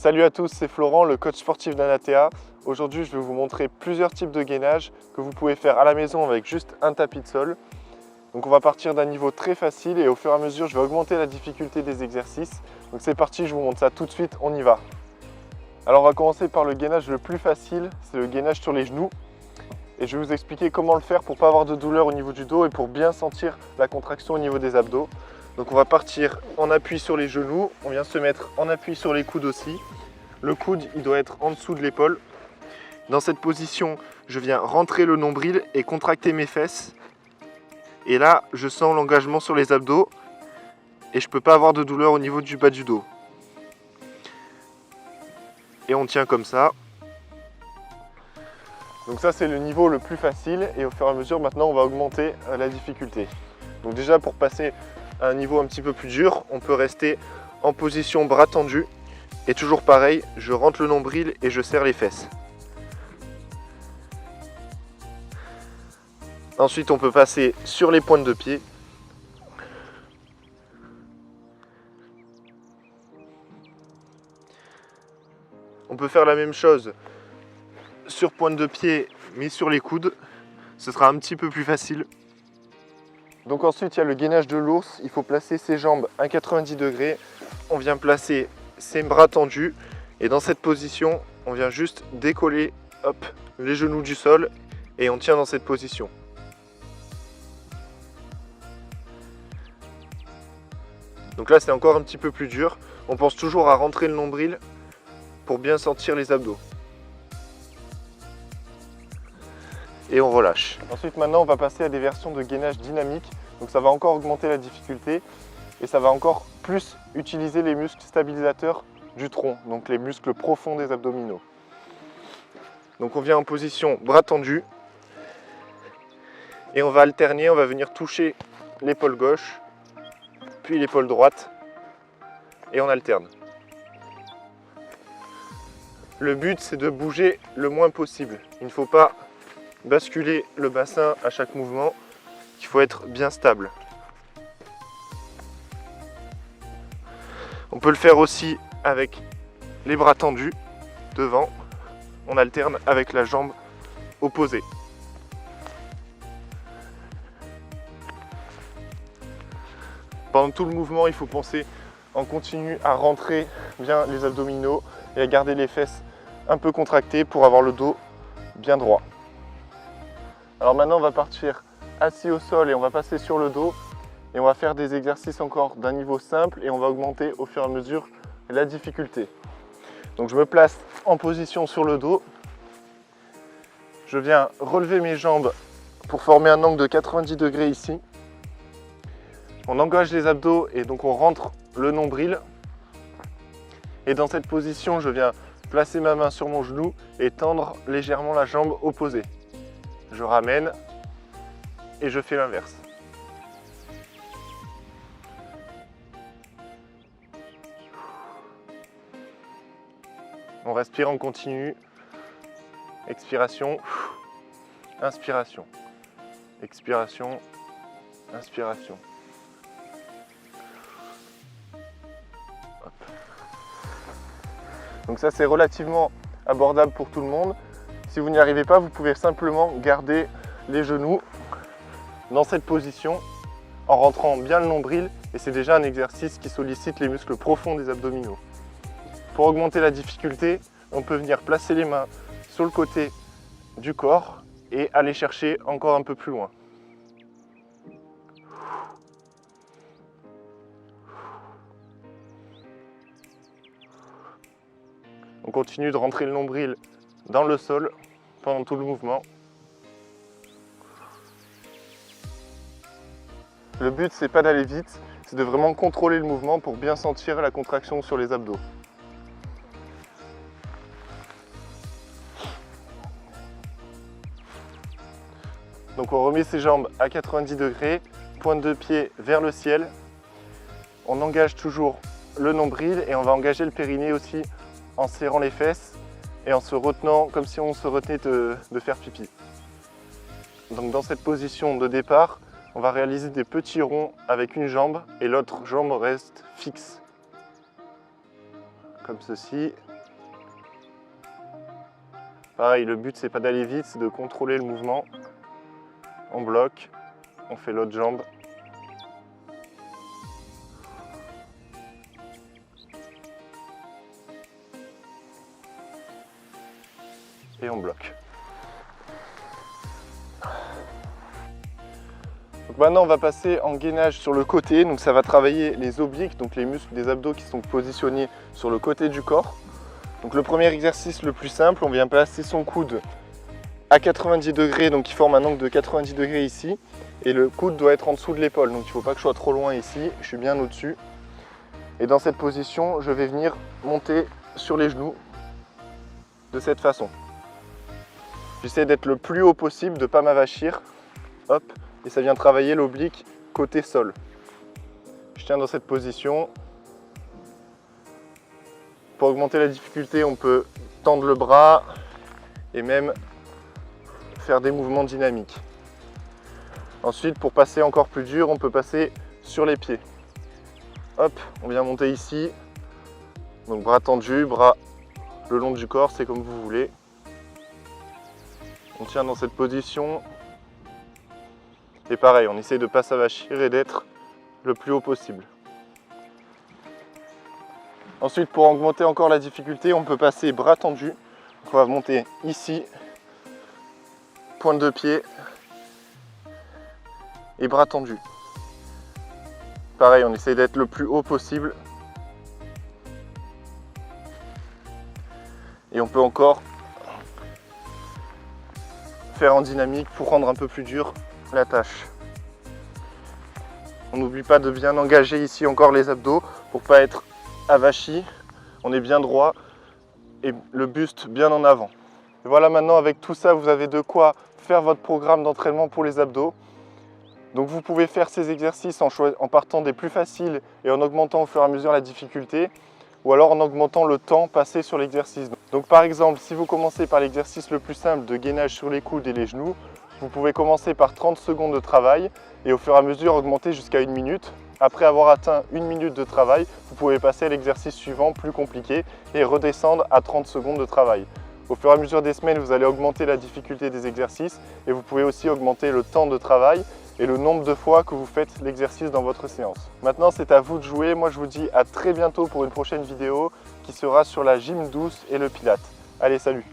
Salut à tous, c'est Florent, le coach sportif d'Anatea. Aujourd'hui, je vais vous montrer plusieurs types de gainage que vous pouvez faire à la maison avec juste un tapis de sol. Donc on va partir d'un niveau très facile et au fur et à mesure, je vais augmenter la difficulté des exercices. Donc c'est parti, je vous montre ça tout de suite, on y va. Alors on va commencer par le gainage le plus facile, c'est le gainage sur les genoux. Et je vais vous expliquer comment le faire pour ne pas avoir de douleur au niveau du dos et pour bien sentir la contraction au niveau des abdos. Donc on va partir en appui sur les genoux, on vient se mettre en appui sur les coudes aussi. Le coude, il doit être en dessous de l'épaule. Dans cette position, je viens rentrer le nombril et contracter mes fesses. Et là, je sens l'engagement sur les abdos et je ne peux pas avoir de douleur au niveau du bas du dos. Et on tient comme ça. Donc ça, c'est le niveau le plus facile et au fur et à mesure, maintenant, on va augmenter la difficulté. Donc déjà, pour passer à un niveau un petit peu plus dur, on peut rester en position bras tendus. Et toujours pareil, je rentre le nombril et je serre les fesses. Ensuite, on peut passer sur les pointes de pied. On peut faire la même chose sur pointe de pied, mais sur les coudes. Ce sera un petit peu plus facile. Donc ensuite, il y a le gainage de l'ours. Il faut placer ses jambes à 90 degrés. On vient placer ses bras tendus. Et dans cette position, on vient juste décoller les genoux du sol et on tient dans cette position. Donc là, c'est encore un petit peu plus dur. On pense toujours à rentrer le nombril pour bien sentir les abdos. Et on relâche. Ensuite, maintenant, on va passer à des versions de gainage dynamique. Donc ça va encore augmenter la difficulté et ça va encore plus utiliser les muscles stabilisateurs du tronc, donc les muscles profonds des abdominaux. Donc on vient en position bras tendus et on va alterner, on va venir toucher l'épaule gauche, puis l'épaule droite et on alterne. Le but, c'est de bouger le moins possible. Il ne faut pas basculer le bassin à chaque mouvement, il faut être bien stable. On peut le faire aussi avec les bras tendus devant, on alterne avec la jambe opposée. Pendant tout le mouvement, il faut penser en continu à rentrer bien les abdominaux et à garder les fesses un peu contractées pour avoir le dos bien droit. Alors maintenant, on va partir assis au sol et on va passer sur le dos et on va faire des exercices encore d'un niveau simple et on va augmenter au fur et à mesure la difficulté. Donc je me place en position sur le dos, je viens relever mes jambes pour former un angle de 90 degrés ici. On engage les abdos et donc on rentre le nombril. Et dans cette position, je viens placer ma main sur mon genou et tendre légèrement la jambe opposée. Je ramène et je fais l'inverse. On respire en continu. Expiration, inspiration, expiration, inspiration. Hop. Donc ça, c'est relativement abordable pour tout le monde. Si vous n'y arrivez pas, vous pouvez simplement garder les genoux dans cette position en rentrant bien le nombril et c'est déjà un exercice qui sollicite les muscles profonds des abdominaux. Pour augmenter la difficulté, on peut venir placer les mains sur le côté du corps et aller chercher encore un peu plus loin. On continue de rentrer le nombril dans le sol pendant tout le mouvement. Le but, c'est pas d'aller vite, c'est de vraiment contrôler le mouvement pour bien sentir la contraction sur les abdos. Donc on remet ses jambes à 90 degrés, pointe de pied vers le ciel. On engage toujours le nombril et on va engager le périnée aussi en serrant les fesses et en se retenant comme si on se retenait de faire pipi. Donc dans cette position de départ, on va réaliser des petits ronds avec une jambe et l'autre jambe reste fixe. Comme ceci. Pareil, le but c'est pas d'aller vite, c'est de contrôler le mouvement. On bloque, on fait l'autre jambe. Et on bloque. Donc maintenant on va passer en gainage sur le côté, donc ça va travailler les obliques, donc les muscles des abdos qui sont positionnés sur le côté du corps. Donc le premier exercice le plus simple, on vient placer son coude à 90 degrés, donc il forme un angle de 90 degrés ici, et le coude doit être en dessous de l'épaule, donc il ne faut pas que je sois trop loin ici, je suis bien au-dessus. Et dans cette position, je vais venir monter sur les genoux de cette façon. J'essaie d'être le plus haut possible, de ne pas m'avachir. Hop, et ça vient travailler l'oblique côté sol. Je tiens dans cette position. Pour augmenter la difficulté, on peut tendre le bras et même faire des mouvements dynamiques. Ensuite, pour passer encore plus dur, on peut passer sur les pieds. Hop, on vient monter ici. Donc bras tendus, bras le long du corps, c'est comme vous voulez. On tient dans cette position. Et pareil, on essaye de ne pas s'avachir et d'être le plus haut possible. Ensuite, pour augmenter encore la difficulté, on peut passer bras tendus. On va monter ici, pointe de pied et bras tendus. Pareil, on essaye d'être le plus haut possible. Et on peut encore faire en dynamique pour rendre un peu plus dur la tâche. On n'oublie pas de bien engager ici encore les abdos pour ne pas être avachi. On est bien droit et le buste bien en avant. Et voilà, maintenant avec tout ça, vous avez de quoi faire votre programme d'entraînement pour les abdos. Donc vous pouvez faire ces exercices en partant des plus faciles et en augmentant au fur et à mesure la difficulté, ou alors en augmentant le temps passé sur l'exercice. Donc par exemple, si vous commencez par l'exercice le plus simple de gainage sur les coudes et les genoux, vous pouvez commencer par 30 secondes de travail et au fur et à mesure augmenter jusqu'à 1 minute. Après avoir atteint 1 minute de travail, vous pouvez passer à l'exercice suivant plus compliqué et redescendre à 30 secondes de travail. Au fur et à mesure des semaines, vous allez augmenter la difficulté des exercices et vous pouvez aussi augmenter le temps de travail et le nombre de fois que vous faites l'exercice dans votre séance. Maintenant, c'est à vous de jouer. Moi, je vous dis à très bientôt pour une prochaine vidéo qui sera sur la gym douce et le pilate. Allez, salut!